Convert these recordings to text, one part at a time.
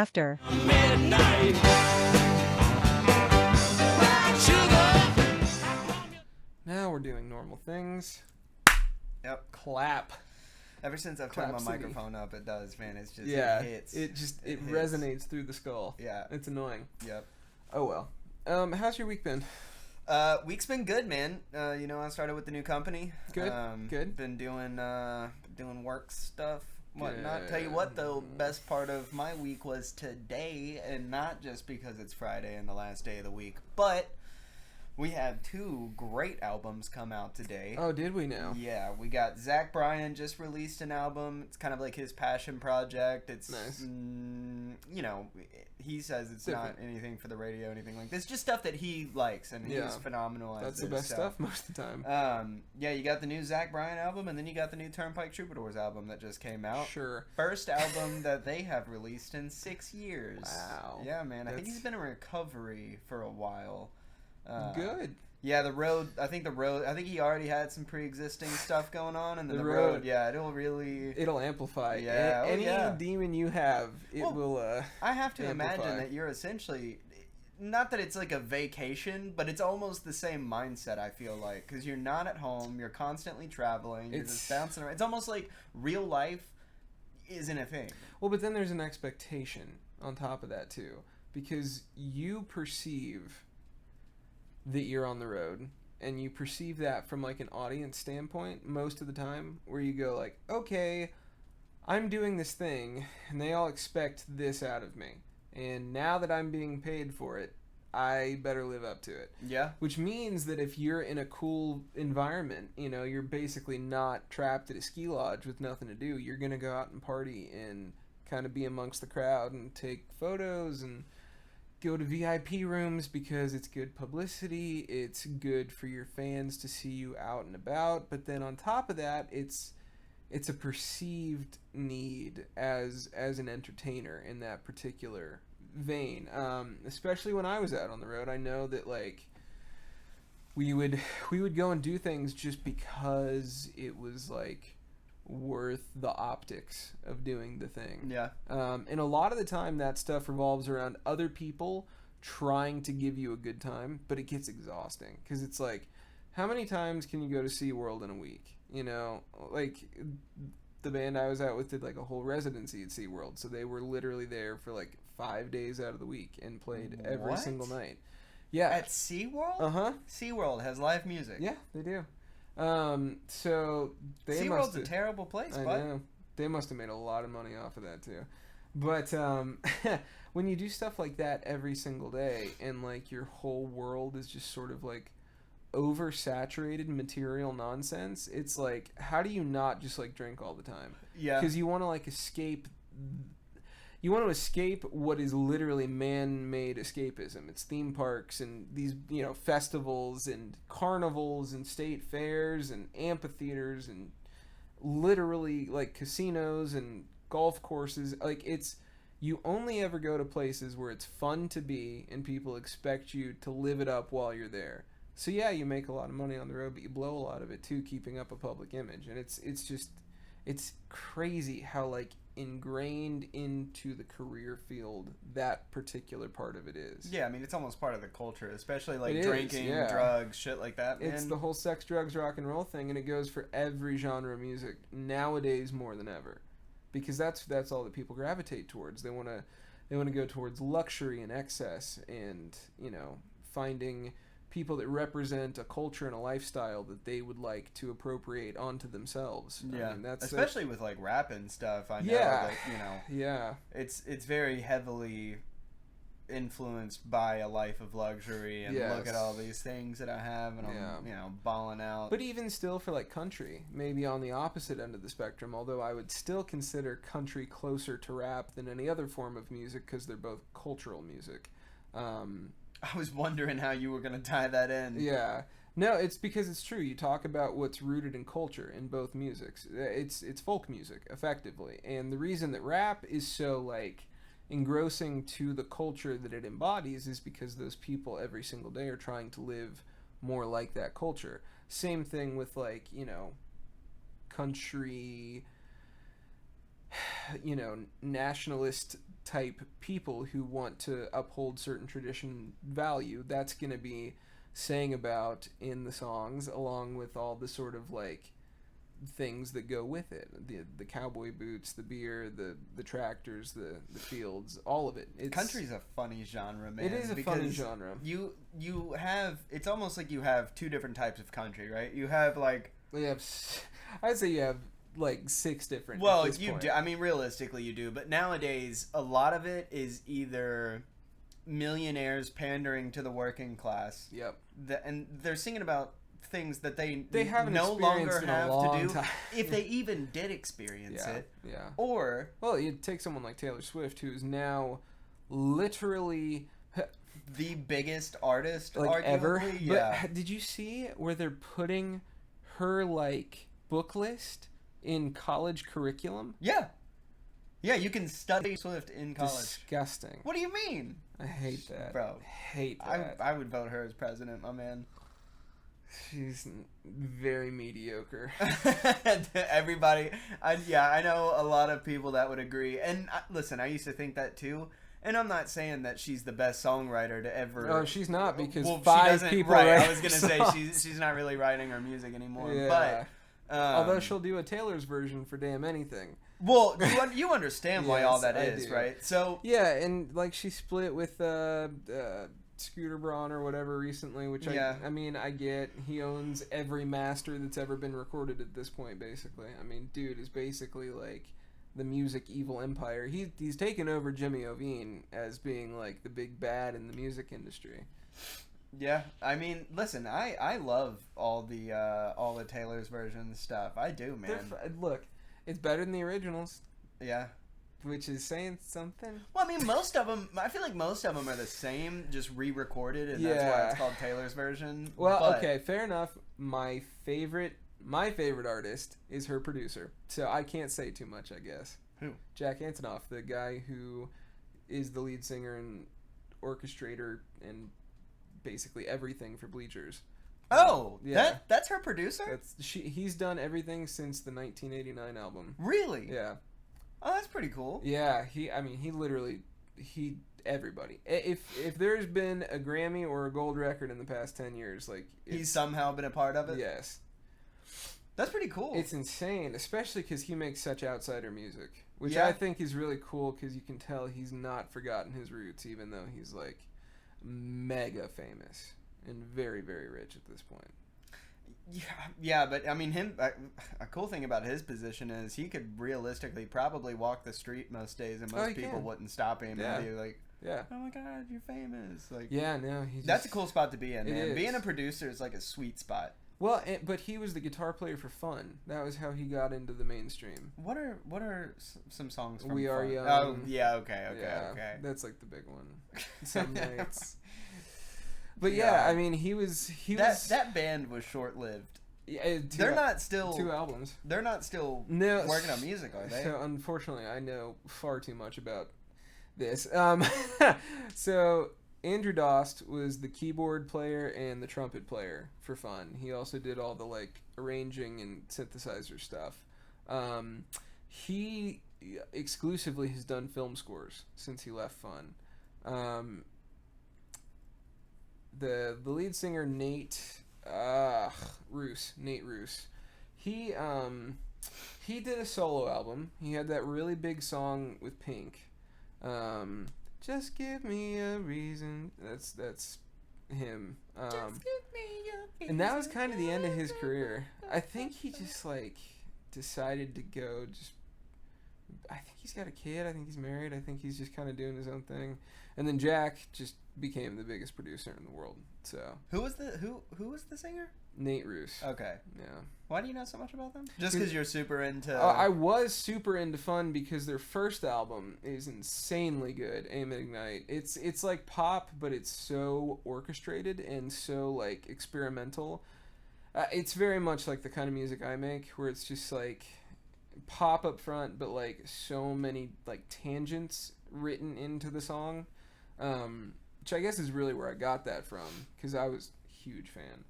after. Midnight. Now we're doing normal things. Yep. Clap. Ever since I've turned my Clapsody. microphone up, it does, man. It's just, Yeah, it hits. it hits. resonates through the skull. Yeah. It's annoying. Yep. Oh well. How's your week been? Week's been good, man. I started with the new company. Good. Good. Been doing work stuff, whatnot. Good. Tell you what, though, best part of my week was today, and not just because it's Friday and the last day of the week, but we have two great albums come out today. Oh, did we now? Yeah, we got Zach Bryan just released an album. It's kind of like his passion project. It's nice. He says it's Different. not anything for the radio, anything like this. Just stuff that he likes, and he's phenomenal. That's the best stuff most of the time. You got the new Zach Bryan album, and then you got the new Turnpike Troubadours album that just came out. Sure. First album that they have released in 6 years. Wow. Yeah, man. I think he's been in recovery for a while. Good. Yeah, I think he already had some pre-existing stuff going on, and then the road, it'll amplify. Yeah, any demon you have, will. I have to amplify. imagine that you're essentially, not that it's like a vacation, but it's almost the same mindset. I feel like, because you're not at home, you're constantly traveling, you're just bouncing around. It's almost like real life isn't a thing. Well, but then there's an expectation on top of that too, because you perceive that you're on the road, and you perceive that from like an audience standpoint most of the time, where you go like, okay, I'm doing this thing and they all expect this out of me, and now that I'm being paid for it, I better live up to it. Yeah. Which means that if you're in a cool environment, you're basically not trapped at a ski lodge with nothing to do. You're gonna go out and party and kind of be amongst the crowd and take photos and go to VIP rooms because it's good publicity, it's good for your fans to see you out and about, but then on top of that, it's a perceived need as an entertainer in that particular vein. Especially when I was out on the road, I know that like we would go and do things just because it was like worth the optics of doing the thing. Yeah. And a lot of the time that stuff revolves around other people trying to give you a good time, but it gets exhausting because it's like, how many times can you go to SeaWorld in a week? Like the band I was out with did like a whole residency at SeaWorld, so they were literally there for like 5 days out of the week and played every single night. Yeah. At SeaWorld? Uh-huh. SeaWorld has live music. Yeah, they do. So they SeaWorld's a terrible place, I know. They must have made a lot of money off of that too. But when you do stuff like that every single day, and like your whole world is just sort of like oversaturated material nonsense, it's like, how do you not just like drink all the time? Yeah. Because you want to like escape. You want to escape what is literally man-made escapism. It's theme parks and these, festivals and carnivals and state fairs and amphitheaters and literally like casinos and golf courses. Like you only ever go to places where it's fun to be and people expect you to live it up while you're there. So yeah, you make a lot of money on the road, but you blow a lot of it too, keeping up a public image. And it's crazy how like ingrained into the career field that particular part of it is. Yeah, I mean, it's almost part of the culture, especially like It drinking, is, yeah. drugs, shit like that. Man. It's the whole sex, drugs, rock and roll thing, and it goes for every genre of music nowadays more than ever, because that's all that people gravitate towards. They want to go towards luxury and excess, and finding people that represent a culture and a lifestyle that they would like to appropriate onto themselves. Yeah, I mean, that's especially with like rap and stuff. I know Yeah. that yeah. it's very heavily influenced by a life of luxury and Yes. look at all these things that I have and I'm balling out. But even still, for like country, maybe on the opposite end of the spectrum, although I would still consider country closer to rap than any other form of music because they're both cultural music. I was wondering how you were going to tie that in. Yeah. No, it's because it's true. You talk about what's rooted in culture in both musics. It's folk music, effectively. And the reason that rap is so, like, engrossing to the culture that it embodies is because those people every single day are trying to live more like that culture. Same thing with, like, country... nationalist type people who want to uphold certain tradition value. That's going to be sang about in the songs, along with all the sort of like things that go with it, the cowboy boots, the beer, the tractors, the fields, all of it. Country's a funny genre, man. It is a funny genre. You have, it's almost like you have two different types of country, right? You have like, I'd say you have like 6 different. Well, you do. I mean, realistically, you do. But nowadays, a lot of it is either millionaires pandering to the working class. Yep. And they're singing about things that they haven't no longer in have a long to do, time. if they even did experience it. Yeah. Or, well, you take someone like Taylor Swift, who's now literally the biggest artist, like arguably. ever. Yeah. But did you see where they're putting her like book list in college curriculum? Yeah. Yeah, you can study Swift in college. Disgusting. What do you mean? I hate that. Bro. Hate that. I would vote her as president, my man. She's very mediocre. Everybody, I know a lot of people that would agree. And listen, I used to think that too. And I'm not saying that she's the best songwriter to ever. Oh, she's not, because well, 5 people. Right, write I was gonna say songs. she's not really writing her music anymore. Yeah. But although she'll do a Taylor's version for damn anything. Well, you understand why all that I is, do. right? So yeah, and like she split with Scooter Braun or whatever recently, which I mean, I get. He owns every master that's ever been recorded at this point, basically. I mean, dude is basically like the music evil empire. He's taken over Jimmy Iovine as being like the big bad in the music industry. Yeah, I mean, listen, I love all the Taylor's version stuff. I do, man. Look, it's better than the originals. Yeah. Which is saying something. Well, I mean, most of them, I feel like most of them are the same, just re-recorded, and that's why it's called Taylor's version. Well, okay, fair enough. My favorite artist is her producer, so I can't say too much, I guess. Who? Jack Antonoff, the guy who is the lead singer and orchestrator and basically everything for Bleachers. Oh, yeah. That's her producer? He's done everything since the 1989 album. Really? Yeah. Oh, that's pretty cool. Yeah, everybody. If there's been a Grammy or a gold record in the past 10 years, like he's somehow been a part of it. Yes. That's pretty cool. It's insane, especially because he makes such outsider music, which I think is really cool because you can tell he's not forgotten his roots, even though he's like mega famous and very, very rich at this point. Yeah, but I mean, a cool thing about his position is he could realistically probably walk the street most days, and most people wouldn't stop him and be like, "Oh my God, you're famous!" Like, yeah, no, that's a cool spot to be in, man. Being a producer is like a sweet spot. Well, but he was the guitar player for Fun. That was how he got into the mainstream. What are some songs from We Are Fun? Young? Oh, yeah, okay. That's like the big one. Some nights. But yeah, I mean, he was that band was short lived. Yeah, they're not still 2 albums. They're not still working on music, are they? So unfortunately, I know far too much about this. So Andrew Dost was the keyboard player and the trumpet player for Fun. He also did all the like arranging and synthesizer stuff. He exclusively has done film scores since he left Fun. The lead singer Nate Roos, he did a solo album. He had that really big song with Pink, Just Give Me a Reason. That's him. Just give me a reason. And that was kind of the end of his career. I think he just like decided to go. I think he's got a kid. I think he's married. I think he's just kind of doing his own thing. And then Jack just became the biggest producer in the world. So who was the singer? Nate Roos. Okay. Yeah. Why do you know so much about them? Just because you're super into... I was super into Fun because their first album is insanely good, Aim and Ignite. It's like pop, but it's so orchestrated and so like experimental. It's very much like the kind of music I make, where it's just like pop up front, but like so many like tangents written into the song, which I guess is really where I got that from, because I was a huge fan.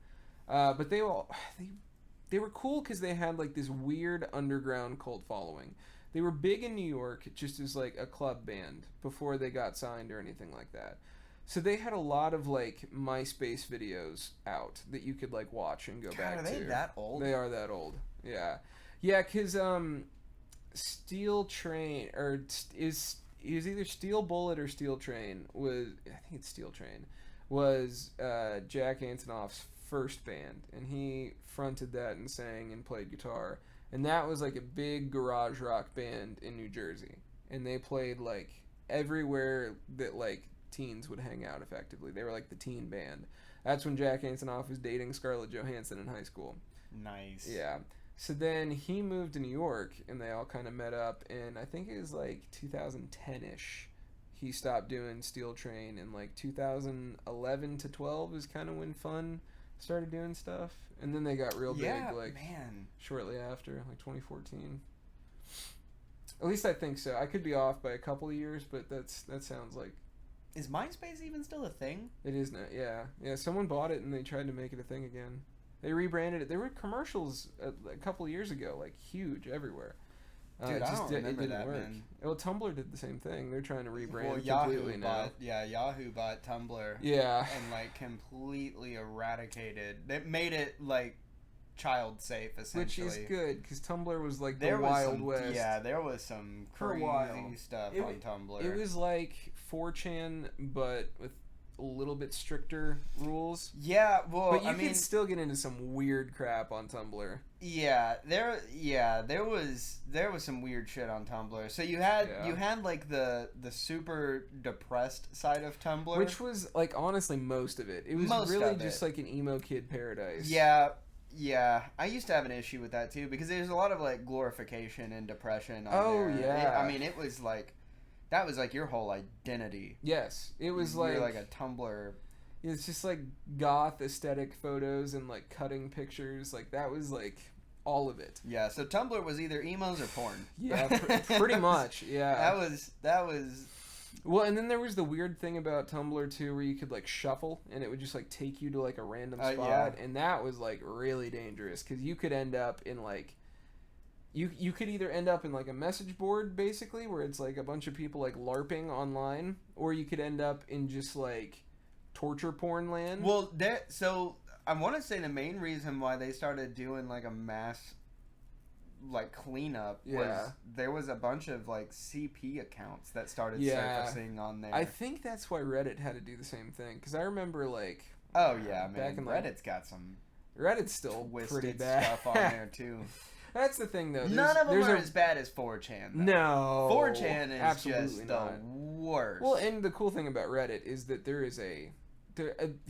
But they were cool because they had like this weird underground cult following. They were big in New York just as like a club band before they got signed or anything like that. So they had a lot of like MySpace videos out that you could like watch and go back to. Are they that old? They are that old. Yeah. Yeah, cuz Steel Train is either Steel Bullet or Steel Train was, I think it's Steel Train, was Jack Antonoff's first band, and he fronted that and sang and played guitar, and that was like a big garage rock band in New Jersey, and they played like everywhere that like teens would hang out. Effectively, they were like the teen band. That's when Jack Antonoff was dating Scarlett Johansson in high school. Nice. Yeah. So then he moved to New York, and they all kind of met up, and I think it was like 2010-ish. He stopped doing Steel Train, and like 2011 to 12 is kind of when Fun started doing stuff, and then they got real big like shortly after, like 2014. At least I think so. I could be off by a couple of years, but that sounds like. Is MySpace even still a thing? It is not. Yeah. Someone bought it and they tried to make it a thing again. They rebranded it. There were commercials a couple of years ago, like huge everywhere. Dude, I don't remember that, work. man. Well, Tumblr did the same thing. They're trying to rebrand Yahoo completely now. Yahoo bought Tumblr. Yeah. And like completely eradicated. It made it like child safe, essentially. Which is good, because Tumblr was like the Wild West. Yeah, there was some crazy stuff on Tumblr. It was like 4chan, but with a little bit stricter rules. Yeah, well, but you could still get into some weird crap on Tumblr. Yeah, there was some weird shit on Tumblr. So you had like the super depressed side of Tumblr, which was like honestly most of it. It was really just like an emo kid paradise. Yeah, I used to have an issue with that too, because there's a lot of like glorification and depression on there. Yeah. I mean, it was like that was like your whole identity. Yes, it was You're like a Tumblr. It's just like goth aesthetic photos and like cutting pictures. Like that was like all of it. Yeah, so Tumblr was either emos or porn. Yeah, pretty much. Yeah. That was. Well, and then there was the weird thing about Tumblr too, where you could like shuffle, and it would just like take you to like a random spot, and that was like really dangerous, because you could end up in like. You could either end up in like a message board, basically, where it's like a bunch of people like LARPing online, or you could end up in just like torture porn land. Well, so I want to say the main reason why they started doing like a mass like cleanup was there was a bunch of like CP accounts that started surfacing on there. I think that's why Reddit had to do the same thing, because I remember like back in Reddit's got some Reddit's still twisted pretty bad stuff on there too. That's the thing, though. None of them are as bad as 4chan, though. No. 4chan is just the worst. Well, and the cool thing about Reddit is that there is a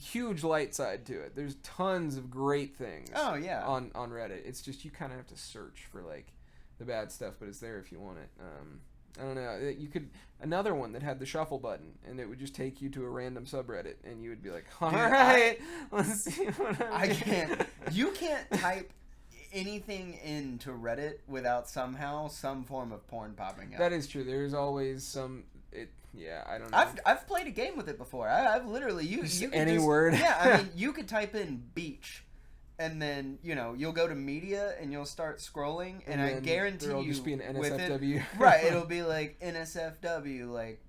huge light side to it. There's tons of great things on Reddit. It's just you kind of have to search for, like, the bad stuff, but it's there if you want it. I don't know. You could... Another one that had the shuffle button, and it would just take you to a random subreddit, and you would be like, alright, let's see what I can't... You can't type anything into Reddit without some form of porn popping up. That is true. There's always some. I don't know. I've played a game with it before. I've literally you any word. Yeah, I mean, you could type in beach, and then you'll go to media and you'll start scrolling, and I guarantee there'll just be an NSFW. It, right, it'll be like NSFW, like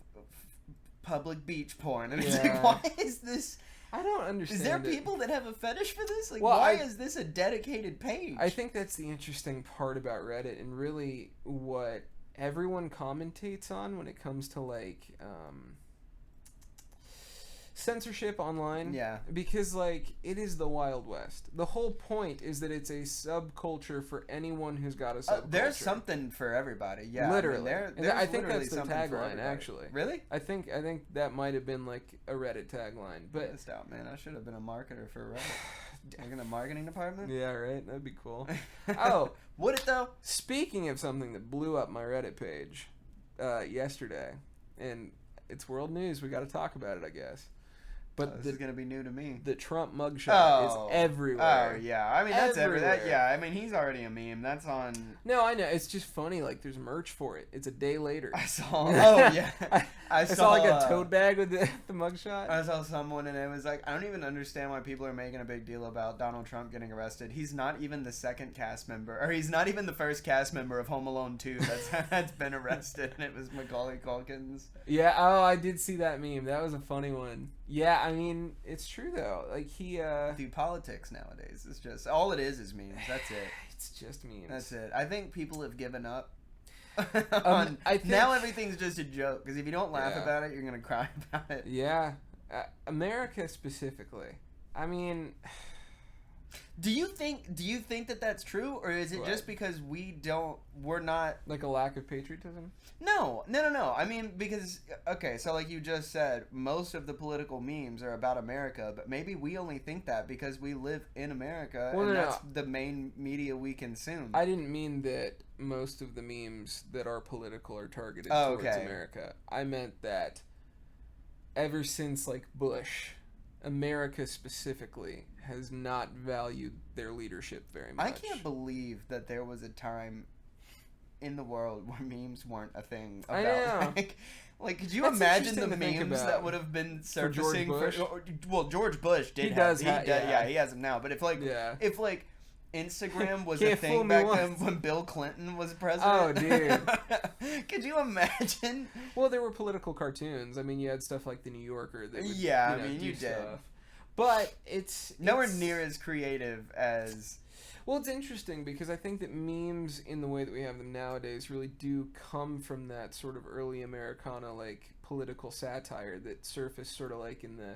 public beach porn, and it's like, why is this? I don't understand. Is there people that have a fetish for this? Like, why is this a dedicated page? I think that's the interesting part about Reddit, and really what everyone commentates on when it comes to like censorship online. Yeah. Because like it is the Wild West. The whole point is that it's a subculture for anyone who's got a subculture. There's something for everybody. Yeah. Literally. I mean, I think that's the tagline, actually. Really? I think that might have been like a Reddit tagline. But missed out, man. I should have been a marketer for Reddit. Like in the marketing department? Yeah, right. That'd be cool. Oh, would it though? Speaking of something that blew up my Reddit page yesterday, and it's world news. We got to talk about it, I guess. But this is gonna be new to me. The Trump mugshot is everywhere. Oh yeah, I mean that's everywhere. Yeah, I mean he's already a meme. That's on. No, I know. It's just funny. Like there's merch for it. It's a day later. I saw. Oh yeah, I saw like a tote bag with the mugshot. I saw someone and it was like, I don't even understand why people are making a big deal about Donald Trump getting arrested. He's not even the second cast member, or he's not even the first cast member of Home Alone 2 that's been arrested, and it was Macaulay Culkin's. Yeah. Oh, I did see that meme. That was a funny one. Yeah, I mean, it's true though. Like he Dude, politics nowadays is just all it is memes. That's it. It's just memes. That's it. I think people have given up. I think, now everything's just a joke, because if you don't laugh about it, you're gonna cry about it. Yeah, America specifically. I mean, do you think that that's true, or is it just because we're not like a lack of patriotism? No. I mean, because okay, so like you just said, most of the political memes are about America, but maybe we only think that because we live in America, and that's the main media we consume. I didn't mean that most of the memes that are political are targeted towards America. I meant that ever since like Bush, America specifically has not valued their leadership very much. I can't believe that there was a time in the world where memes weren't a thing. I know. Like, could you imagine the memes that would have been surfacing for George Bush did he has them now. But if Instagram was a thing back then when Bill Clinton was president. Oh, dude. Could you imagine? Well, there were political cartoons. I mean, you had stuff like the New Yorker that would, you did. Stuff. But it's nowhere near as creative as... Well, it's interesting because I think that memes in the way that we have them nowadays really do come from that sort of early Americana, like, political satire that surfaced sort of like in the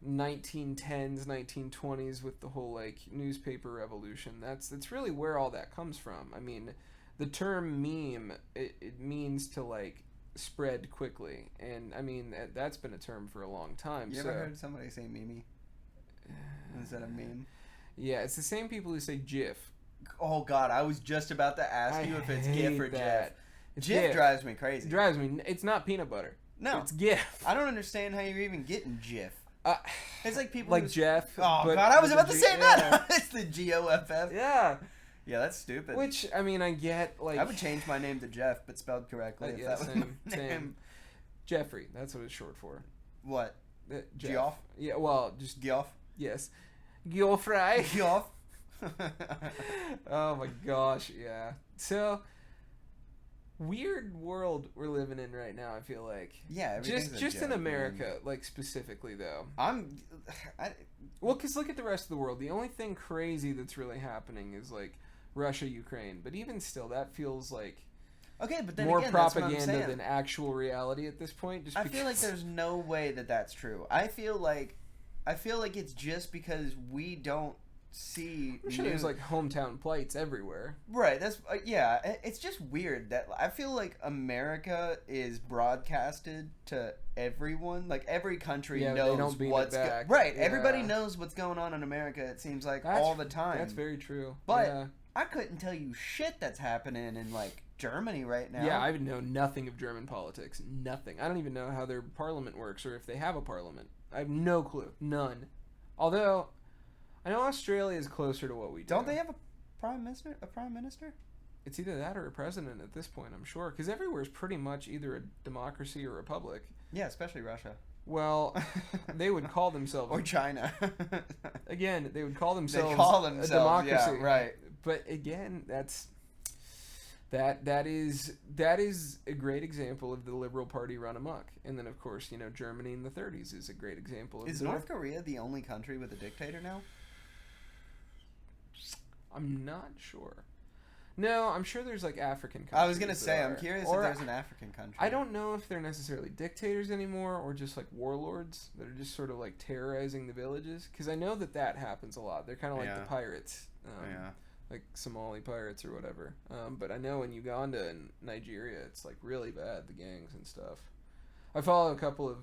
1910s, 1920s with the whole, like, newspaper revolution. That's really where all that comes from. I mean, the term meme, it means to, like, spread quickly. And, I mean, that's been a term for a long time. You ever heard somebody say meme instead of meme? Yeah, it's the same people who say GIF. Oh, God, I was just about to ask you if it's GIF or GIF. It's GIF drives me crazy. It drives me. It's not peanut butter. No. It's GIF. I don't understand how you're even getting GIF. It's like people like Jeff. Oh, God, I was about to say that. It's the GOFF. Yeah. Yeah, that's stupid. Which, I mean, I get, like... I would change my name to Jeff, but spelled correctly. Yeah, same. Jeffrey, that's what it's short for. What? Geoff? Yeah, well, just... Geoff? Yes. Geoffrey. Geoff? Oh my gosh, yeah. So, weird world we're living in right now, I feel like. Yeah, just in America, like, specifically, though. Well, because look at the rest of the world. The only thing crazy that's really happening is, like, Russia, Ukraine. But even still, that feels like... Okay, but then more again, propaganda than actual reality at this point. I feel like there's no way that that's true. I feel like it's just because we don't see... I'm sure there's, like, hometown plights everywhere. Right, that's... yeah, it's just weird that... I feel like America is broadcasted to everyone. Like, every country knows what's... Right, everybody knows what's going on in America, it seems like, all the time. That's very true. But I couldn't tell you shit that's happening in, like, Germany right now. Yeah, I know nothing of German politics. Nothing. I don't even know how their parliament works or if they have a parliament. I have no clue. None. Although, I know Australia is closer to what we do. Don't they have a prime minister? It's either that or a president at this point, I'm sure. Because everywhere is pretty much either a democracy or a republic. Yeah, especially Russia. Well, they would call themselves... or China. Again, they would call themselves, a democracy. Yeah, right. But again, that is a great example of the Liberal Party run amok. And then, of course, Germany in the 30s is a great example of... Is North Korea the only country with a dictator now? I'm not sure. No, I'm sure there's, like, African countries. I was going to say, I'm curious if there's an African country. I don't know if they're necessarily dictators anymore or just, like, warlords that are just sort of, like, terrorizing the villages. Because I know that happens a lot. They're kind of like the pirates. Like Somali pirates or whatever. But I know in Uganda and Nigeria, it's, like, really bad, the gangs and stuff. I follow a couple of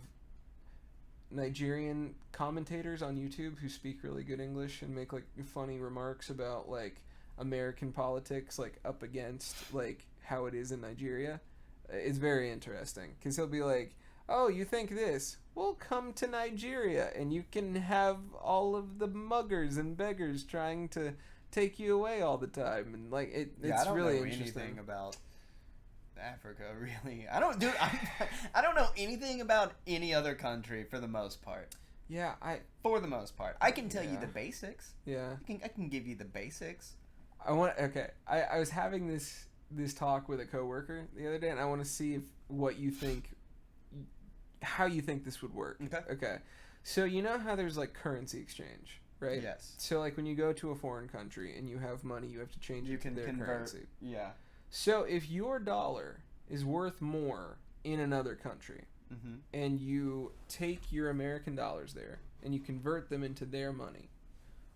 Nigerian commentators on YouTube who speak really good English and make, like, funny remarks about, like, American politics, like, up against, like, how it is in Nigeria. It's very interesting because he'll be like, oh, you think this? Well, come to Nigeria and you can have all of the muggers and beggars trying to take you away all the time, and like it's I don't really know interesting. anything about Africa, really. I don't know anything about any other country for the most part. Yeah, For the most part, I can tell you Yeah. the basics. yeah. I can give you the basics. I was having this talk with a coworker the other day, and I want to see how you think this would work. Okay. So you know how there's like currency exchange, right? Yes. So like when you go to a foreign country and you have money, you have to change You it can to their convert. currency. Yeah. So if your dollar is worth more in another country, Mm-hmm. and you take your American dollars there and you convert them into their money,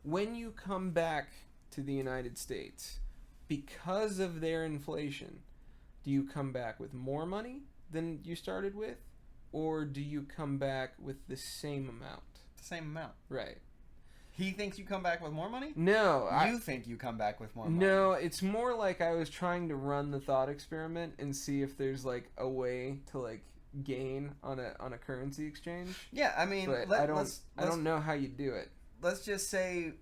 when you come back to the United States, because of their inflation, do you come back with more money than you started with, or do you come back with the same amount? The same amount. Right. He thinks you come back with more money? No, You think you come back with more money? No, it's more like I was trying to run the thought experiment and see if there's like a way to like gain on a currency exchange. Yeah, I mean, But I don't know how you do it. Let's just say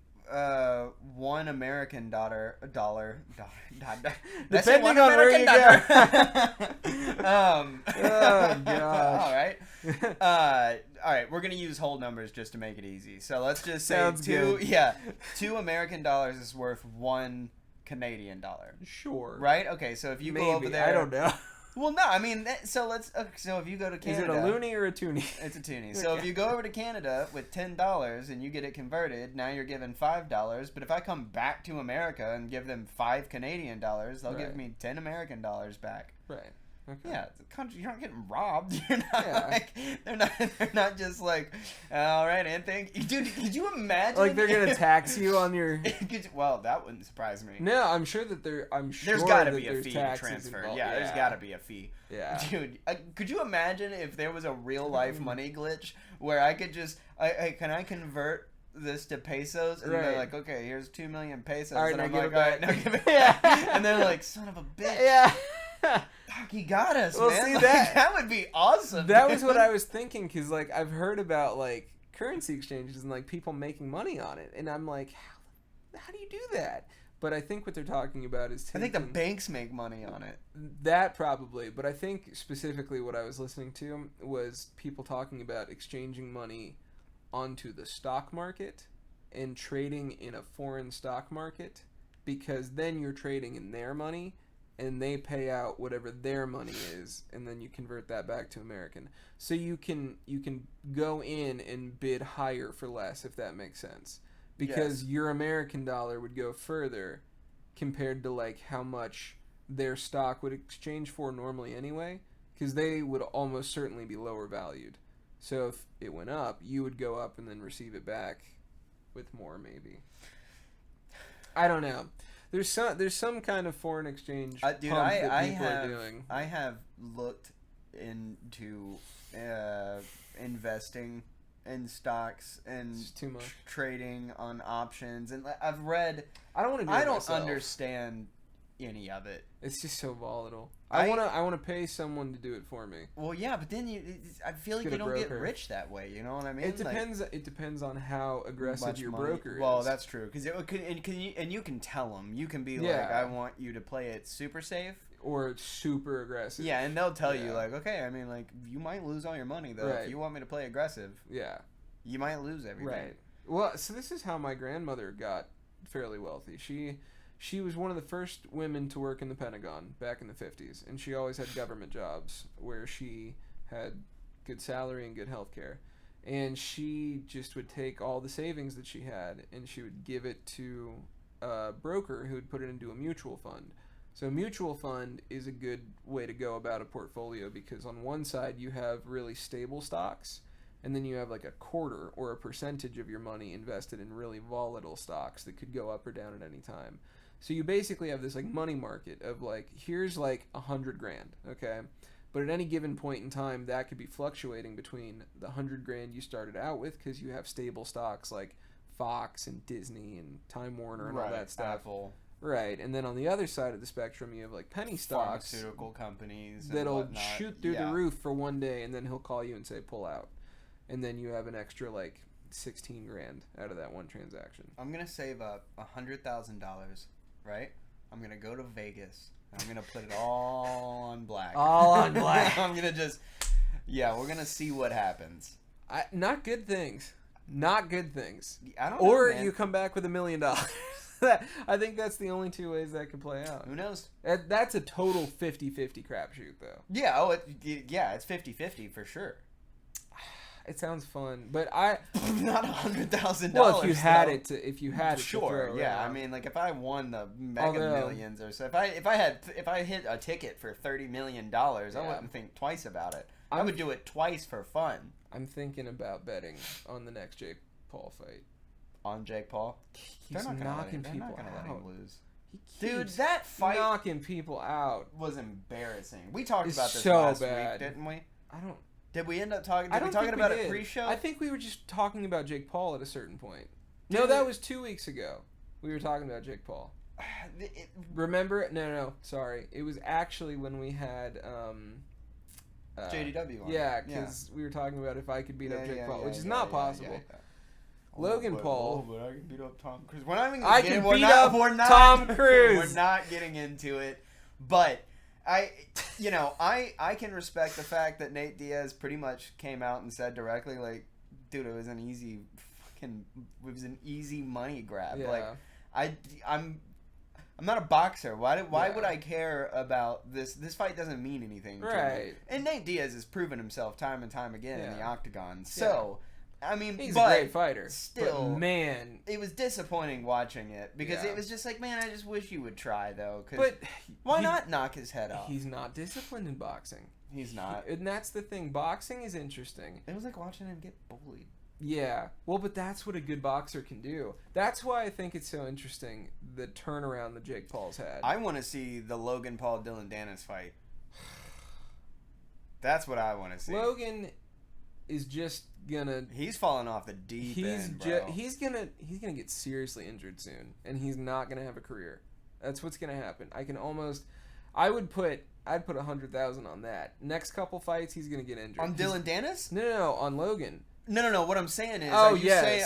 one American dollar. Let's say Depending one on where American you dollar. Oh gosh. All right. We're gonna use whole numbers just to make it easy. So let's just say Sounds good. $2 American is worth $1 Canadian dollar. Sure. Right? Okay. So if you go over there, I don't know. Well, no, I mean, so if you go to Canada, Is it a loony or a toonie? It's a toonie. So if you go over to Canada with $10 and you get it converted, now you're given $5. But if I come back to America and give them $5 Canadian, they'll give me $10 American back. Right. Okay. Yeah, the country, you're not getting robbed. You're not like they're not just like, all right, Anthony, dude. Could you imagine? Like they're gonna tax you on your. Well, that wouldn't surprise me. No, I'm sure that there's got to be a fee to transfer. Involved. Yeah, there's got to be a fee. Yeah, dude. Could you imagine if there was a real life money glitch where I could just, can I convert this to pesos? And they're like, okay, here's 2 million pesos. All right, and I'm now like, give it back. all right, now give it back. And they're like, son of a bitch. Yeah. Fuck, he got us, Well, man. see, Like, that would be awesome. That was what I was thinking, because like I've heard about like currency exchanges and like people making money on it, and I'm like, how do you do that? But I think what they're talking about is I think the banks make money on it. That probably, but I think specifically what I was listening to was people talking about exchanging money onto the stock market and trading in a foreign stock market, because then you're trading in their money and they pay out whatever their money is, and then you convert that back to American. So you can go in and bid higher for less, if that makes sense. Because your American dollar would go further compared to like how much their stock would exchange for normally anyway, because they would almost certainly be lower valued. So if it went up, you would go up and then receive it back with more, maybe. I don't know. There's some kind of foreign exchange dude, people are doing. I have looked into investing in stocks and It's too much. Trading on options, and I've read. I don't want to do it I don't myself. understand any of it. It's just so volatile. I want to pay someone to do it for me. Well, yeah, but then I feel like you don't get rich that way. You know what I mean? It depends. It depends on how aggressive your broker is. Well, that's true, because you can tell them. You can be like, I want you to play it super safe or super aggressive. Yeah, and they'll tell you like, okay, I mean, like, you might lose all your money though. Right. If you want me to play aggressive, you might lose everything. Right. Well, so this is how my grandmother got fairly wealthy. She was one of the first women to work in the Pentagon back in the 50s, and she always had government jobs where she had good salary and good health care. And she just would take all the savings that she had and she would give it to a broker who would put it into a mutual fund. So a mutual fund is a good way to go about a portfolio, because on one side you have really stable stocks, and then you have like a quarter or a percentage of your money invested in really volatile stocks that could go up or down at any time. So you basically have this like money market of like, here's like $100,000, okay? But at any given point in time, that could be fluctuating between the $100,000 you started out with, because you have stable stocks like Fox and Disney and Time Warner and all that stuff. Apple. Right, and then on the other side of the spectrum, you have like penny stocks, pharmaceutical companies that'll and whatnot. shoot through the roof for one day, and then he'll call you and say pull out, and then you have an extra like 16 grand out of that one transaction. I'm gonna save up $100,000, right? I'm gonna go to Vegas and I'm gonna put it all on black. All on black. I'm gonna just, we're gonna see what happens. Not good things. Not good things. I don't or know, man. you come back with $1 million. I think that's the only two ways that could play out. Who knows? That's a total 50-50 crapshoot, though. Yeah. It's 50-50 for sure. It sounds fun, but not $100,000. Well, if you had it to sure, to throw yeah. around. I mean, like if I won the Mega Millions or so, if I hit a ticket for $30 million, I wouldn't think twice about it. I would do it twice for fun. I'm thinking about betting on the next Jake Paul fight. On Jake Paul? They're not knocking people out. They're not gonna let him lose. Dude, that fight knocking people out was embarrassing. We talked about this so last bad. week, didn't we? Did we end up talking? Did we talk about it pre-show? I think we were just talking about Jake Paul at a certain point. Dude, no, that was 2 weeks ago. We were talking about Jake Paul. Remember? No. Sorry. It was actually when we had JDW on. Yeah, because we were talking about if I could beat up Jake Paul, which is not possible. Yeah. Logan Paul. But I can beat up Tom Cruise. We're not even I can beat up Tom Cruise. We're not getting into it, but I can respect the fact that Nate Diaz pretty much came out and said directly, like, dude, it was an easy money grab. Yeah. Like, I'm not a boxer. Why would I care about this? This fight doesn't mean anything to me. And Nate Diaz has proven himself time and time again in the octagon. So. I mean, he's a great fighter. Still, but man, it was disappointing watching it because it was just like, man, I just wish you would try though. But why not knock his head off? He's not disciplined in boxing. He's not, and that's the thing. Boxing is interesting. It was like watching him get bullied. Yeah, well, but that's what a good boxer can do. That's why I think it's so interesting the turnaround that Jake Paul's had. I want to see the Logan Paul Dylan Dennis fight. That's what I want to see. Logan is just gonna. He's falling off the deep end, bro. He's gonna get seriously injured soon, and he's not gonna have a career. That's what's gonna happen. I'd put 100,000 on that. Next couple fights, he's gonna get injured. On Dylan Dennis? No, on Logan. No. What I'm saying is, are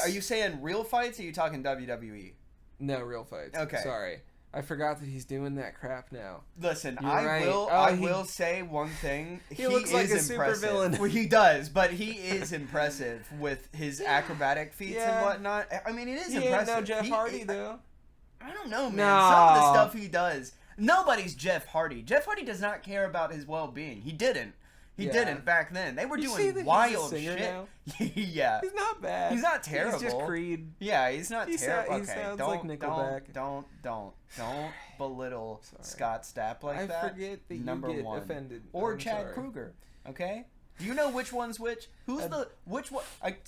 you saying real fights? Or are you talking WWE? No, real fights. Okay, sorry. I forgot that he's doing that crap now. Listen, I will say one thing. He looks like a super villain. Well, he does, but he is impressive with his acrobatic feats and whatnot. I mean, it is impressive. He ain't no Jeff Hardy, though. I don't know, man. Some of the stuff he does. Nobody's Jeff Hardy. Jeff Hardy does not care about his well-being. He didn't. He didn't back then. They were doing wild shit. Yeah. He's not bad. He's not terrible. He's just Creed. Yeah, he's not terrible. He sounds like Nickelback. Don't belittle Scott Stapp like that. I forget that Number you get one. offended. Or Chad Kruger. Okay? Do you know which one's which? Which one?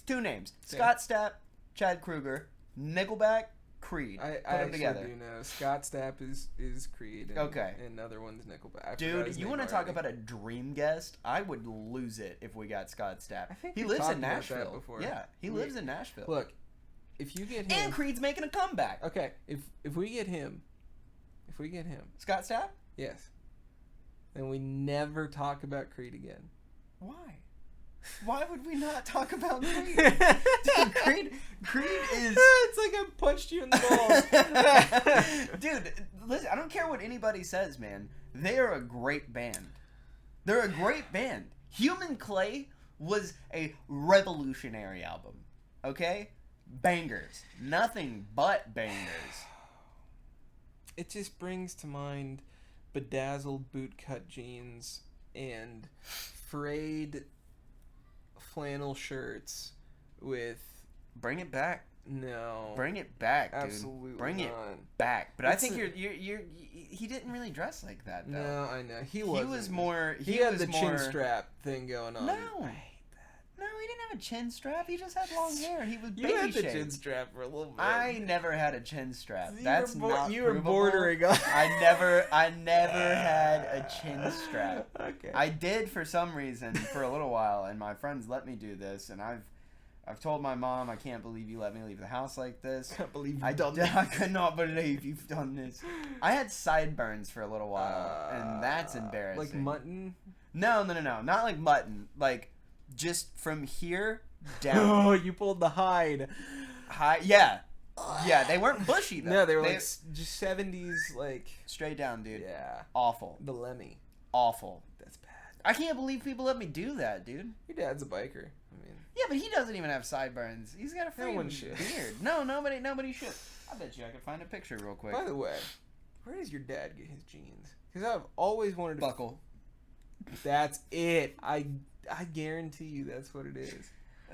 Two names. Scott Stapp, Chad Kruger, Nickelback, Creed. I Put them together. do know. Scott Stapp is Creed. And, and another one's Nickelback. Dude, you want to talk about a dream guest? I would lose it if we got Scott Stapp. I think he lives in Nashville. Yeah, he lives in Nashville. Look, if you get him, and Creed's making a comeback. Okay, if we get him, Scott Stapp? Yes. Then we never talk about Creed again. Why? Why would we not talk about Creed? Dude, Creed is... It's like I punched you in the balls. Dude, listen, I don't care what anybody says, man. They are a great band. They're a great band. Human Clay was a revolutionary album. Okay? Bangers. Nothing but bangers. It just brings to mind bedazzled bootcut jeans and frayed flannel shirts with... Bring it back. No. Bring it back, dude. Absolutely Bring not. it back. But I think he didn't really dress like that, though. No, I know. He was more... He had the chin strap thing going on. No. I hate that. No, he didn't have a chin strap. He just had long hair. He was baby You had the shaved. chin strap for a little bit. I never had a chin strap. You were bordering on. I never had a chin strap. Okay. I did for some reason for a little while, and my friends let me do this, and I've told my mom, I can't believe you let me leave the house like this. I can't believe you've done this. I could not believe you've done this. I had sideburns for a little while, and that's embarrassing. Like mutton? No. Not like mutton. Like, just from here down. Oh, you pulled the hide. Yeah. Yeah, they weren't bushy, though. No, they were like just 70s, like... Straight down, dude. Yeah. Awful. The Lemmy. Awful. That's bad. I can't believe people let me do that, dude. Your dad's a biker. I mean... Yeah, but he doesn't even have sideburns. He's got a freaking should. beard. No, nobody should. I bet you I could find a picture real quick. By the way, where does your dad get his jeans? Because I've always wanted to... Buckle. That's it. I guarantee you that's what it is.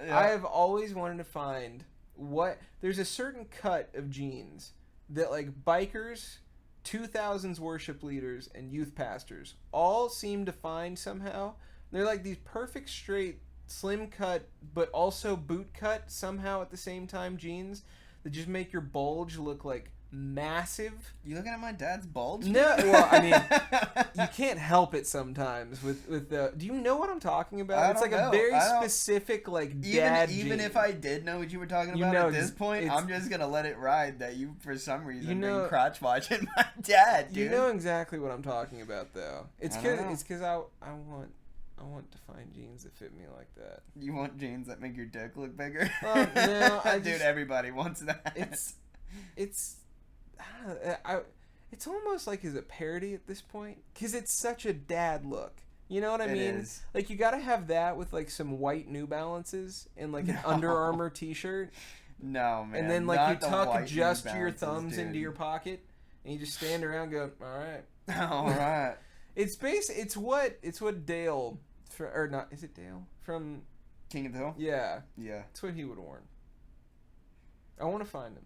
Yeah. I have always wanted to find what... There's a certain cut of jeans that, like, bikers, 2000s worship leaders, and youth pastors all seem to find somehow. They're like these perfect straight, slim cut, but also boot cut somehow at the same time jeans that just make your bulge look like massive. You looking at my dad's bulge? No, well, I mean, you can't help it sometimes with the... Do you know what I'm talking about? It's like a very specific, like, dad Even if I did know what you were talking about at this point, I'm just going to let it ride that you, for some reason, been crotch watching my dad, dude. You know exactly what I'm talking about, though. It's because I want to find jeans that fit me like that. You want jeans that make your dick look bigger? No, dude, everybody wants that. It's I don't know. It's almost like is a parody at this point because it's such a dad look. You know what I mean? Is. Like you got to have that with like some white New Balances and like an Under Armour t-shirt. No, man. And then like you tuck just your thumbs dude. into your pocket and you just stand around going, "All right, all right." It's what Dale or not? Is it Dale from King of the Hill? Yeah, yeah. It's what he would have worn. I want to find him.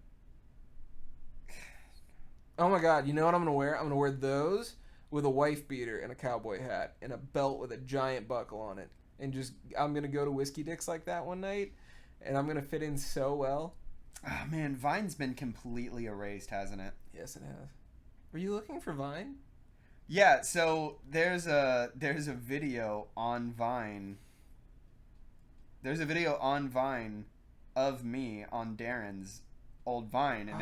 Oh my god, you know what I'm going to wear? I'm going to wear those with a wife beater and a cowboy hat and a belt with a giant buckle on it. And I'm going to go to Whiskey Dick's like that one night and I'm going to fit in so well. Oh man, Vine's been completely erased, hasn't it? Yes, it has. Were you looking for Vine? Yeah, so there's a video on Vine. There's a video on Vine of me on Darren's old Vine, and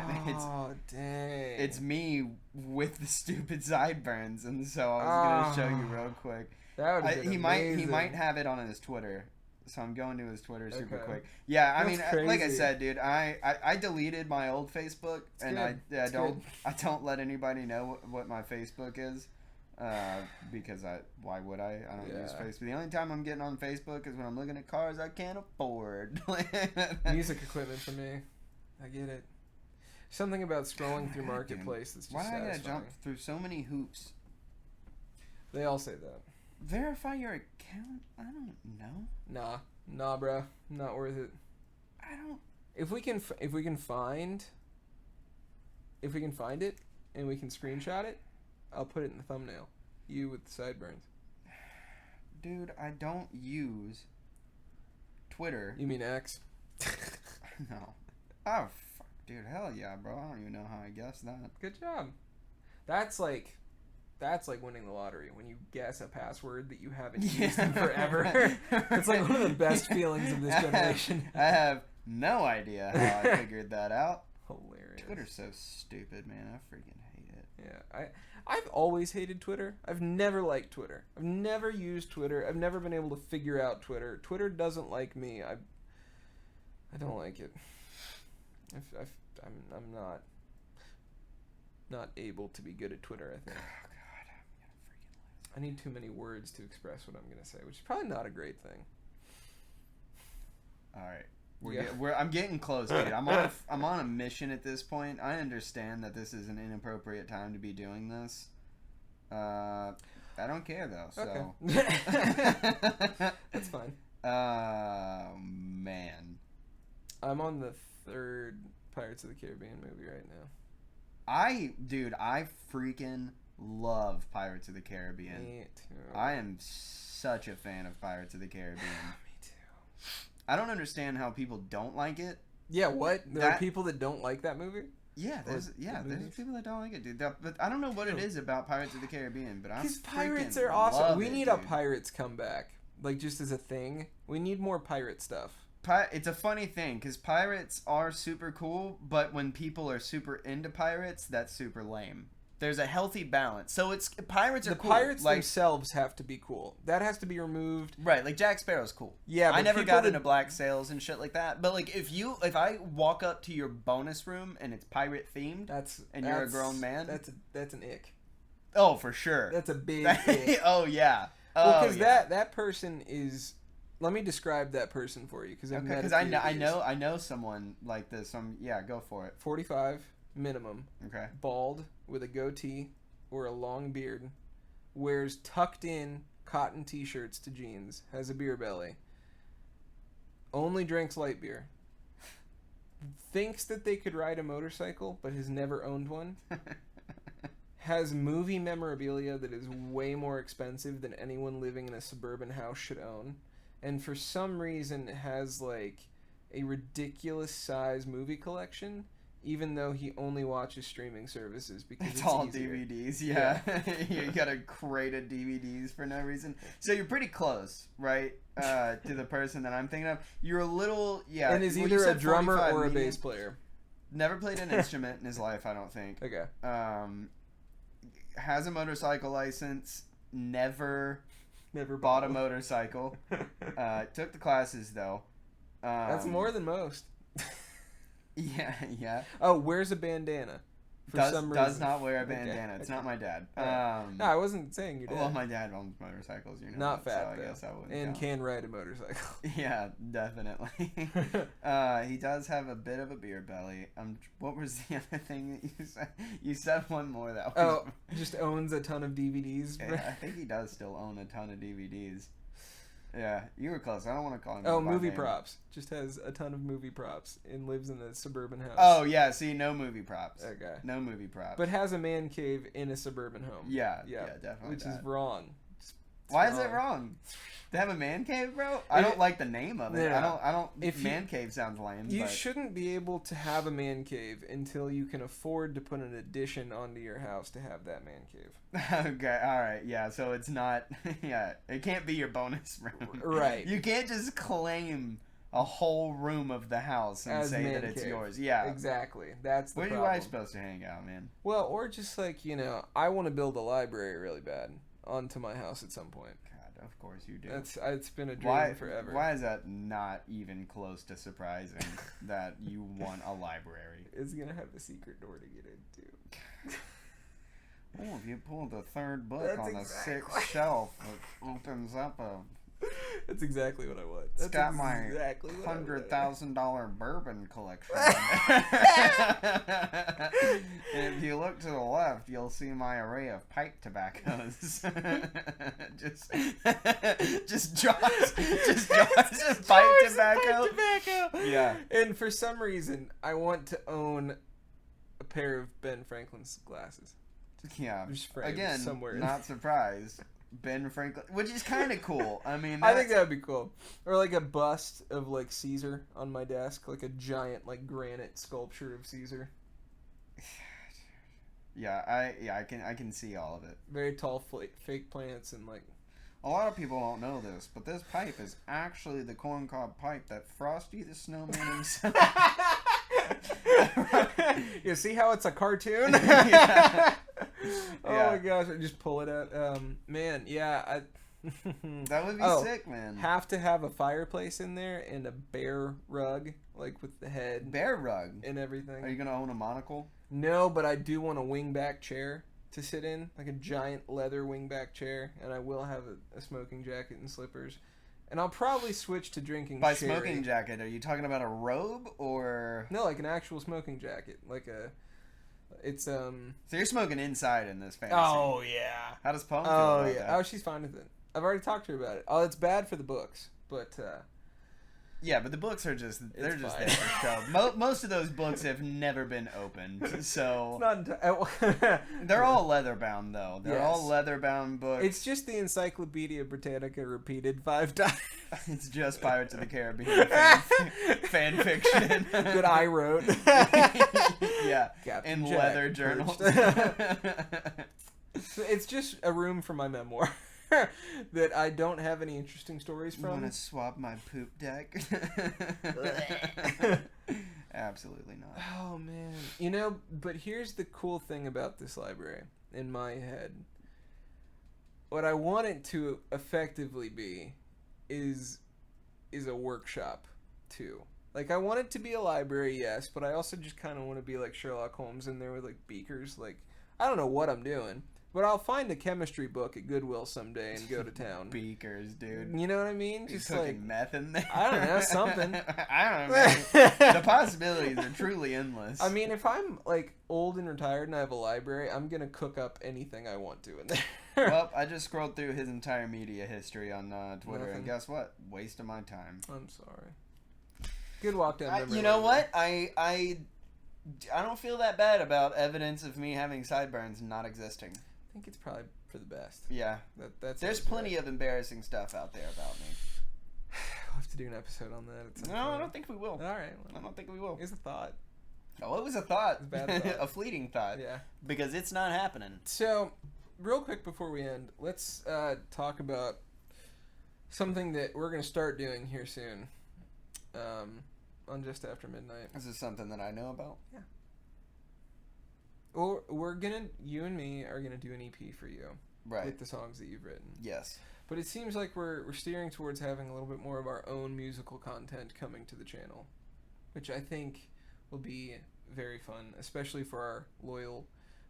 it's me with the stupid sideburns, and so I was gonna show you real quick. That would he might have it on his Twitter, so I'm going to his Twitter super quick. Yeah, I mean, crazy. Like I said, dude, I deleted my old Facebook, I don't let anybody know what my Facebook is. Because why would I? I don't use Facebook. The only time I'm getting on Facebook is when I'm looking at cars I can't afford. Music equipment for me. I get it. Something about scrolling through Marketplace that's just why do I satisfying. gotta jump through so many hoops? They all say that. Verify your account? I don't know. Nah, bro. Not worth it. I don't. If we can find it and we can screenshot it, I'll put it in the thumbnail. You with the sideburns. Dude, I don't use Twitter. You mean X? No. Oh, fuck. Dude, hell yeah, bro. I don't even know how I guessed that. Good job. That's like winning the lottery when you guess a password that you haven't used in forever. It's like one of the best feelings of this generation. I have no idea how I figured that out. Hilarious. Twitter's so stupid, man. I freaking hate it. Yeah, I've always hated Twitter. I've never liked Twitter. I've never used Twitter. I've never been able to figure out Twitter. Twitter doesn't like me. I don't like it. I'm not able to be good at Twitter, I think. Oh, God. I'm gonna freaking lose. I need too many words to express what I'm going to say, which is probably not a great thing. All right. I'm getting close, dude. I'm on a mission at this point. I understand that this is an inappropriate time to be doing this. I don't care, though, so. Okay. That's fine. Man. I'm on the 3rd Pirates of the Caribbean movie right now. I freaking love Pirates of the Caribbean. Me too. I am such a fan of Pirates of the Caribbean. Me too. I don't understand how people don't like it. Yeah, what? There are people that don't like that movie? Yeah, there's people that don't like it, dude. But I don't know what it is about Pirates of the Caribbean, but because pirates are awesome. We need a pirates comeback, like just as a thing. We need more pirate stuff. it's a funny thing because pirates are super cool, but when people are super into pirates, that's super lame. There's a healthy balance. So pirates are cool. The pirates themselves have to be cool. That has to be removed. Right, like Jack Sparrow's cool. Yeah, but I never got into black sails and shit like that. But like if I walk up to your bonus room and it's pirate themed, you're a grown man, that's an ick. Oh, for sure. That's a big ick. Oh yeah. Well, because that person is. Let me describe that person for you because I know someone like this. Go for it. 45 minimum. Okay. Bald with a goatee or a long beard, wears tucked in cotton t-shirts to jeans, has a beer belly, only drinks light beer, thinks that they could ride a motorcycle but has never owned one, has movie memorabilia that is way more expensive than anyone living in a suburban house should own, and for some reason has like a ridiculous size movie collection, even though he only watches streaming services because it's all easier. DVDs. Yeah. You got a crate of DVDs for no reason. So you're pretty close, right, to the person that I'm thinking of. You're a little, and is either a drummer or a bass player. Never played an instrument in his life, I don't think. Okay. Has a motorcycle license. Never bought a motorcycle. Took the classes though. That's more than most. Yeah. Oh, wears a bandana. Does not wear a bandana. Okay. It's not my dad. No, I wasn't saying your dad. Well, my dad owns motorcycles. Not fat, so I guess I wouldn't and count. Can ride a motorcycle. Yeah, definitely. He does have a bit of a beer belly. What was the other thing that you said? You said one more that was... just owns a ton of DVDs. Yeah, I think he does still own a ton of DVDs. Yeah, you were close. I don't want to call him. Oh, movie props. Just has a ton of movie props and lives in a suburban house. Oh, yeah. See, no movie props. Okay. No movie props. But has a man cave in a suburban home. Yeah, definitely. Which is wrong. Why is it wrong? To have a man cave, bro? I don't like the name of it. Yeah. I don't. Man cave sounds lame. You shouldn't be able to have a man cave until you can afford to put an addition onto your house to have that man cave. Okay, all right, yeah. So it's not. Yeah, it can't be your bonus room. Right. You can't just claim a whole room of the house and say that it's yours. Yeah, exactly. That's the problem. Where are you supposed to hang out, man? Well, or just like I want to build a library really bad onto my house at some point. God, of course you do. It's been a dream forever. Why is that not even close to surprising that you want a library? It's gonna have a secret door to get into. Oh, if you pull the third book on the sixth shelf, it opens up a... That's exactly what I want. It's got my $100,000 bourbon collection. And if you look to the left, you'll see my array of pipe tobaccos. just jars of pipe tobacco. Yeah. And for some reason, I want to own a pair of Ben Franklin's glasses. Yeah. Again, somewhere not surprised. Ben Franklin, which is kind of cool. I mean, I think that would be cool. Or like a bust of like Caesar on my desk, like a giant like granite sculpture of Caesar. Yeah, I can see all of it. Very tall fake plants and like. A lot of people don't know this, but this pipe is actually the corncob pipe that Frosty the Snowman himself. You see how it's a cartoon? Yeah. Oh my gosh! I just pull it out. Man, yeah. That would be sick, man. Have to have a fireplace in there and a bear rug, like with the head. Bear rug and everything. Are you gonna own a monocle? No, but I do want a wingback chair to sit in, like a giant leather wingback chair, and I will have a smoking jacket and slippers. And I'll probably switch to drinking By sherry. Smoking jacket, are you talking about a robe or... No, like an actual smoking jacket. It's So you're smoking inside in this fantasy. Oh, yeah. How does Poem feel about that? Oh, she's fine with it. I've already talked to her about it. Oh, it's bad for the books, but... Yeah, but the books are just there for show. Most of those books have never been opened, so they're all leather bound though. They're all leather bound books. It's just the Encyclopedia Britannica repeated 5 times. It's just Pirates of the Caribbean fan fiction that I wrote. Yeah, Captain Jack leather journals. So it's just a room for my memoir. that I don't have any interesting stories You from. want to swap my poop deck? Absolutely not. Oh man, but here's the cool thing about this library in my head. What I want it to effectively be is a workshop too. Like I want it to be a library, yes, but I also just kind of want to be like Sherlock Holmes in there with like beakers. Like I don't know what I'm doing, but I'll find a chemistry book at Goodwill someday and go to town. Beakers, dude. You know what I mean? Just Just like meth in there. I don't know, something. I don't know. The possibilities are truly endless. I mean, if I'm like old and retired and I have a library, I'm gonna cook up anything I want to in there. Well, I just scrolled through his entire media history on Twitter, Nothing. and guess what? Waste of my time. I'm sorry. Good walk down memory You know lane. what? I don't feel that bad about evidence of me having sideburns not existing. I think it's probably for the best. Yeah. That's There's plenty of embarrassing stuff out there about me. We'll have to do an episode on that. At some No, I point. don't think we will. All right. I don't think we will. It's a thought. Oh, it was a thought. It's a bad thought. A fleeting thought. Yeah. Because it's not happening. So, real quick before we end, let's talk about something that we're going to start doing here soon. On Just After Midnight. This is something that I know about. Yeah. Or you and me are gonna do an EP for you. Right. With the songs that you've written. Yes. But it seems like we're steering towards having a little bit more of our own musical content coming to the channel, which I think will be very fun, especially for our loyal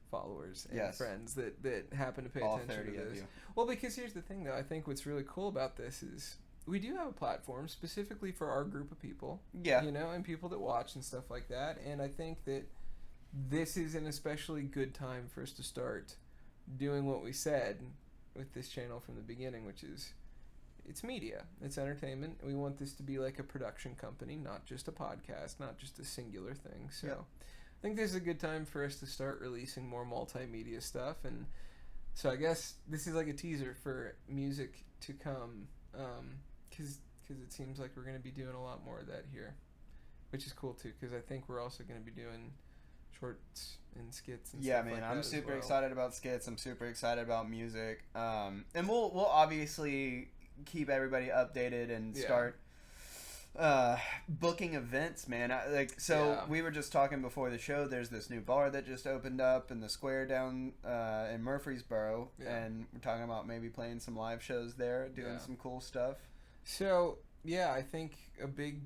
followers and friends that happen to pay All attention 30 to of this. you. Well, because here's the thing, though. I think what's really cool about this is we do have a platform specifically for our group of people. Yeah. And people that watch and stuff like that. And I think that this is an especially good time for us to start doing what we said with this channel from the beginning, which is it's media, it's entertainment. We want this to be like a production company, not just a podcast, not just a singular thing. So I think this is a good time for us to start releasing more multimedia stuff. And so I guess this is like a teaser for music to come, because it seems like we're going to be doing a lot more of that here, which is cool too, because I think we're also going to be doing shorts and skits and stuff like that. I'm super excited about skits. I'm super excited about music. And we'll obviously keep everybody updated and start booking events, man. We were just talking before the show, there's this new bar that just opened up in the square down in Murfreesboro, and we're talking about maybe playing some live shows there, doing some cool stuff. So yeah, I think a big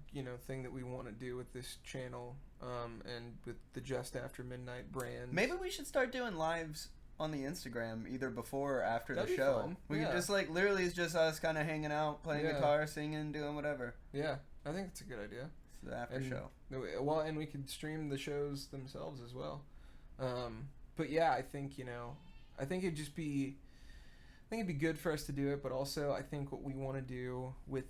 thing that we want to do with this channel and with the Just After Midnight brand, maybe we should start doing lives on the Instagram either before or after That'd the be show. fun. We could just literally it's just us kind of hanging out, playing guitar, singing, doing whatever. Yeah, I think it's a good idea. It's the after show. Well, and we could stream the shows themselves as well. But yeah, I think it'd just be, it'd be good for us to do it. But also, I think what we want to do with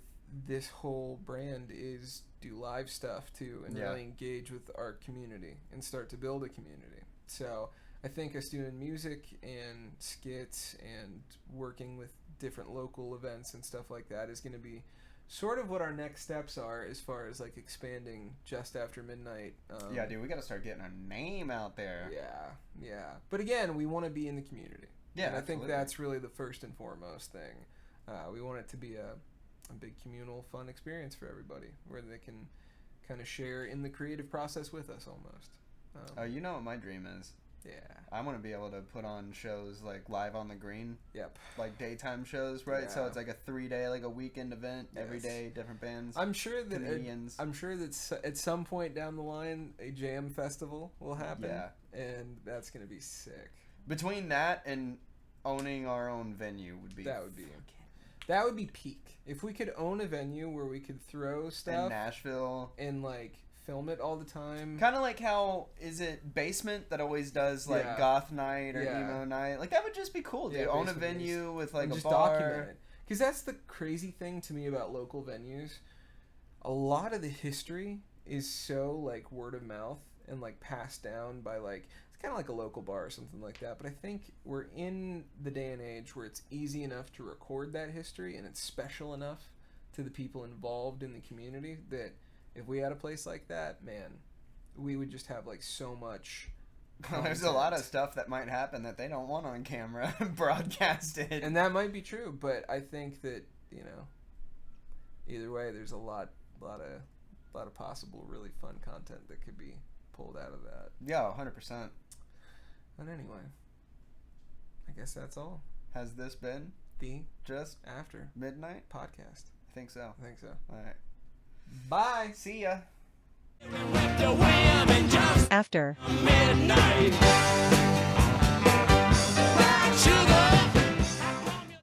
this whole brand is do live stuff too, and really engage with our community and start to build a community. So I think us doing music and skits and working with different local events and stuff like that is going to be sort of what our next steps are as far as like expanding Just After Midnight. Yeah, dude, we got to start getting our name out there. Yeah. But again, we want to be in the community. Yeah, and I absolutely. think that's really the first and foremost thing. We want it to be a big communal, fun experience for everybody, where they can kind of share in the creative process with us almost. You know what my dream is? Yeah. I want to be able to put on shows like Live on the Green. Yep. Like daytime shows, right? Yeah. So it's like a 3-day, like a weekend event, every day, different bands. I'm sure that comedians. I'm sure that at some point down the line, a jam festival will happen. Yeah. And that's gonna be sick. Between that and owning our own venue would be that would be peak. If we could own a venue where we could throw stuff in Nashville and like film it all the time. Kind of like how is it Basement that always does like goth night or emo night? Like that would just be cool, dude. Own a venue with like a just bar. Document it. Because that's the crazy thing to me about local venues. A lot of the history is so like word of mouth and like passed down by like it's kind of like a local bar or something like that. But I think we're in the day and age where it's easy enough to record that history and it's special enough to the people involved in the community that if we had a place like that, man, we would just have like so much There's a lot of stuff that might happen that they don't want on camera broadcasted. And that might be true, but I think that, either way, there's a lot of possible really fun content that could be pulled out of that. Yeah, 100%. But anyway, I guess that's all. Has this been the Just After Midnight podcast? I think so. All right. Bye. See ya. After midnight.